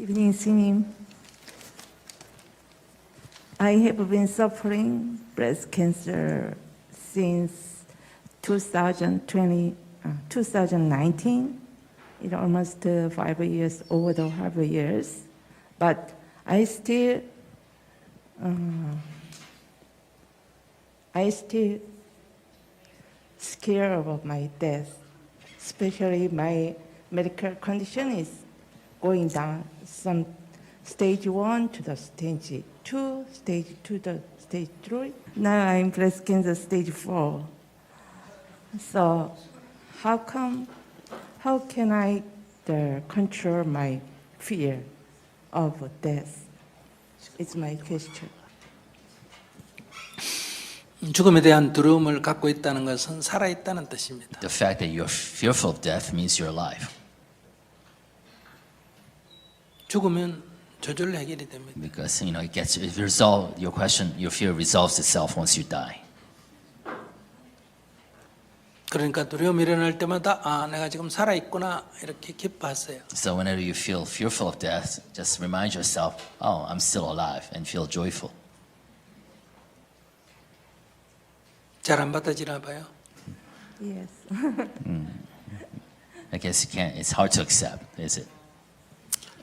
evening, 스님. I have been suffering breast cancer since 2019. It's almost 5 years, over the 5 years. But I still scared of my death. Especially my medical condition is going down from stage 1 to the stage 2, stage 2 to stage 3. Now I'm breast cancer stage 4. So how can I control my fear of death? It's my question. 죽음에 대한 두려움을 갖고 있다는 것은 살아있다는 뜻입니다. The fact that you're fearful of death means you're alive. 죽으면 저절로 해결이 됩니다. Because your fear resolves itself once you die. 그러니까 두려움이 일어날 때마다 내가 지금 살아있구나 이렇게 기뻐하세요. So whenever you feel fearful of death, just remind yourself, oh, I'm still alive, and feel joyful. 잘 안 받아지나 봐요. Yes. I guess it's hard to accept, is it?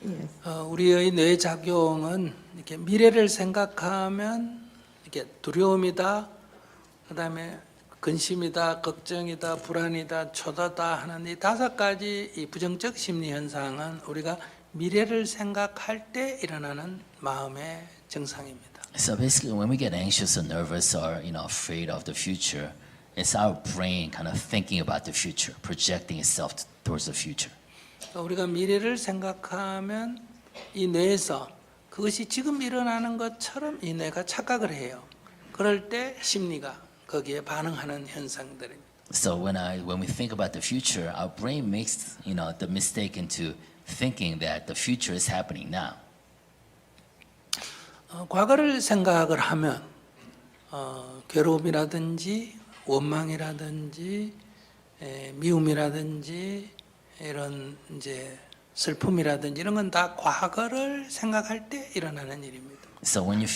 Yes. 우리의 뇌 작용은 이렇게 미래를 생각하면 이렇게 두려움이다, 그다음에 근심이다, 걱정이다, 불안이다, 초조다 하는 이 5가지 이 부정적 심리 현상은 우리가 미래를 생각할 때 일어나는 마음의 증상입니다. So basically, when we get anxious or nervous or afraid of the future, it's our brain kind of thinking about the future, projecting itself towards the future. 우리가 미래를 생각하면 이 뇌에서 그것이 지금 일어나는 것처럼 이 뇌가 착각을 해요. 그럴 때 심리가 거기에 반응하는 현상들입니다. So when we think about the future, our brain makes the mistake into thinking that the future is happening now. 과거를 생각을 하면 괴로움이라든지 원망이라든지 미움이라든지 이런 이제 슬픔이라든지 이런 건 다 과거를 생각할 때 일어나는 일입니다. So when you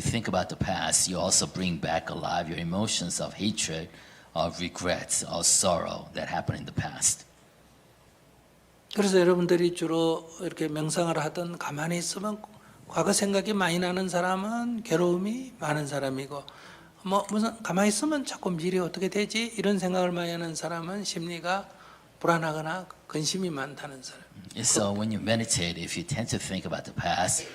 think about the past, you also bring back alive your emotions of hatred, of regret, of sorrow that happened in the past. 그래서 여러분들이 주로 이렇게 명상을 하든 가만히 있으면 과거 생각이 많이 나는 사람은 괴로움이 많은 사람이고 무슨 가만히 있으면 자꾸 미래 어떻게 되지 이런 생각을 많이 하는 사람은 심리가 불안하거나 근심이 많다는 사람. So when you meditate, if you tend to think about the past,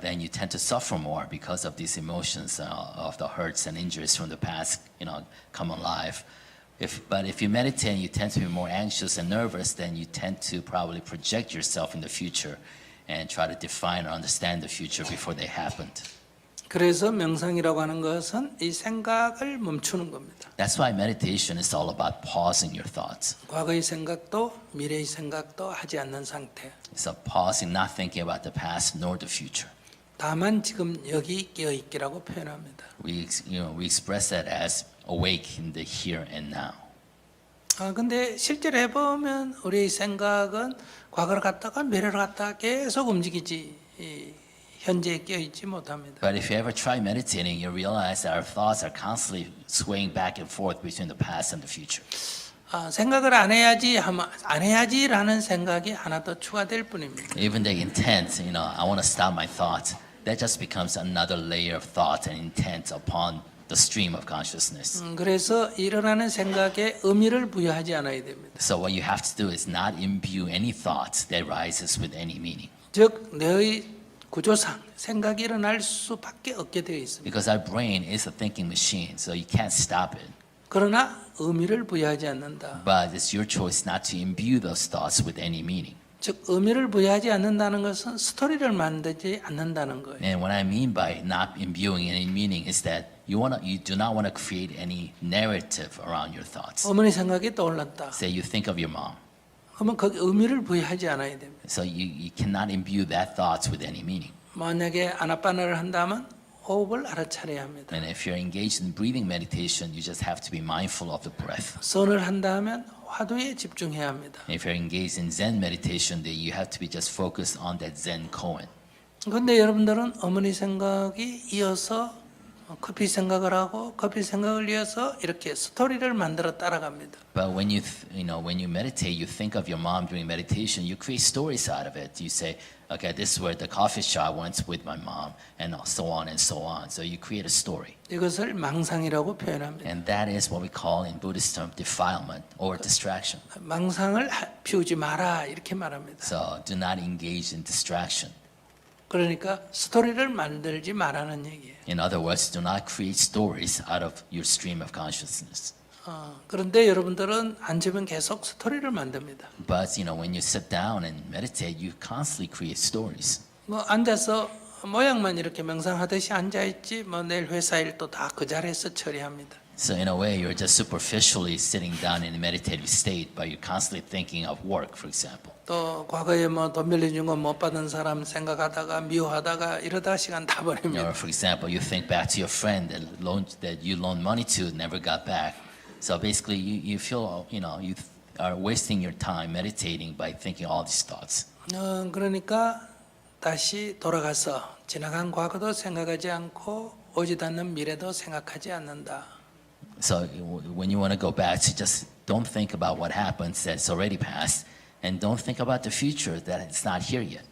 then you tend to suffer more because of these emotions of the hurts and injuries from the past, come alive. But if you meditate and you tend to be more anxious and nervous, then you tend to probably project yourself in the future and try to define or understand the future before they happened. 그래서 명상이라고 하는 것은 이 생각을 멈추는 겁니다. That's why meditation is all about pausing your thoughts. 과거의 생각도 미래의 생각도 하지 않는 상태. It's a pausing, not thinking about the past nor the future. 다만 지금 여기 깨어 있기라고 표현합니다. We express that as awake in the here and now. 근데 실제로 해보면 우리의 생각은 과거를 갔다가 미래를 갔다가 계속 움직이지 현재에 깨어있지 못합니다. But if you ever try meditating, you realize that our thoughts are constantly swaying back and forth between the past and the future. 생각을 안 해야지 하면 안 해야지라는 생각이 하나 더 추가될 뿐입니다. Even the intent, I want to stop my thoughts, that just becomes another layer of thought and intent upon the stream of consciousness. 그래서 일어나는 생각에 의미를 부여하지 않아야 됩니다. So what you have to do is not imbue any thought that rises with any meaning. 즉 뇌의 구조상 생각이 일어날 수밖에 없게 되어 있습니다. Because our brain is a thinking machine, so you can't stop it. 그러나 의미를 부여하지 않는다. But it's your choice not to imbue those thoughts with any meaning. 즉 의미를 부여하지 않는다는 것은 스토리를 만들지 않는다는 거예요. And what I mean by not imbuing any meaning is that you do not want to create any narrative around your thoughts. 어머니 생각이 떠올랐다. Say you think of your mom. 그러면 거기 의미를 부여하지 않아야 됩니다. So you cannot imbue that thoughts with any meaning. 만약에 아나파나를 한다면 호흡을 알아차려야 합니다. And if you're engaged in breathing meditation, you just have to be mindful of the breath. 선을 한다면 화두에 집중해야 합니다. If you're engaged in Zen meditation, then you have to be just focused on that Zen koan. 그런데 여러분들은 어머니 생각이 이어서 커피 생각을 하고 커피 생각을 이어서 이렇게 스토리를 만들어 따라갑니다. But when when you meditate, you think of your mom during meditation. You create stories out of it. You say, okay, this is where the coffee shop went with my mom, and so on and so on. So you create a story, 이것을 망상이라고 표현합니다. and that is what we call in Buddhist term defilement or distraction. 망상을 피우지 마라 이렇게 말합니다. So do not engage in distraction. 그러니까 스토리를 만들지 말라는 얘기예요. In other words, do not create stories out of your stream of consciousness. 그런데 여러분들은 앉으면 계속 스토리를 만듭니다. But when you sit down and meditate, you constantly create stories. 뭐 앉아서 모양만 이렇게 명상하듯이 앉아 있지 뭐 내일 회사 일도 다 그 자리에서 처리합니다. So in a way, you're just superficially sitting down in a meditative state, but you're constantly thinking of work, for example. 또 과거에 뭐 돈 빌려준 거 못 받은 사람 생각하다가 미워하다가 이러다 시간 다 Or 버립니다. for example, you think back to your friend that you loaned money to, never got back. So basically, you feel you are wasting your time meditating by thinking all these thoughts. 그러니까 다시 돌아가서 지나간 과거도 생각하지 않고 오지 않는 미래도 생각하지 않는다. So when you want to go back, to just don't think about what happens that's already passed, and don't think about the future that it's not here yet.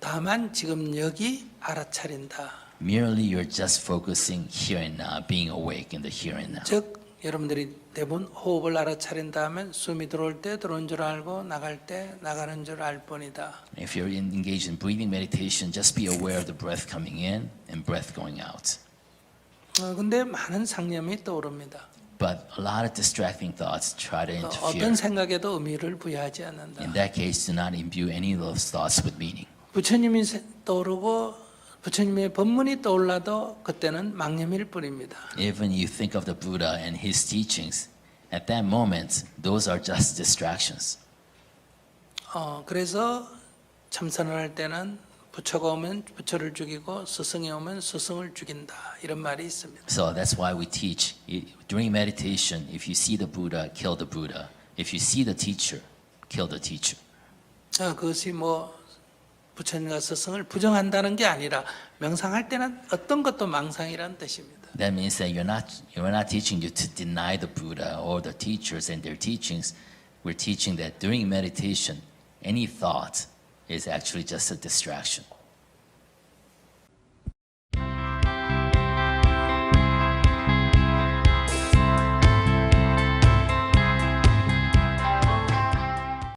다만 지금 여기 알아차린다. Merely you're just focusing here and now, being awake in the here and now. 즉 여러분들이 대부분 호흡을 알아차린다 하면 숨이 들어올 때 들어온 줄 알고 나갈 때 나가는 줄 알 뿐이다. If you're engaged in breathing meditation, just be aware of the breath coming in and breath going out. 근데 많은 상념이 떠오릅니다. But a lot of distracting thoughts try to 어떤 interfere. 생각에도 의미를 부여하지 않는다. In that case, do not imbue any of those thoughts with meaning. 부처님이 떠오르고 부처님의 법문이 떠올라도 그때는 망념일 뿐입니다. Even you think of the Buddha and his teachings, at that moment, those are just distractions. 그래서 참선을 할 때는 부처가 오면 부처를 죽이고 스승이 오면 스승을 죽인다 이런 말이 있습니다. So that's why we teach during meditation. If you see the Buddha, kill the Buddha. If you see the teacher, kill the teacher. 그것이 뭐 부처님과 스승을 부정한다는 게 아니라 명상할 때는 어떤 것도 망상이라는 뜻입니다. That means that we're not teaching you to deny the Buddha or the teachers and their teachings. We're teaching that during meditation, any thought is actually just a distraction.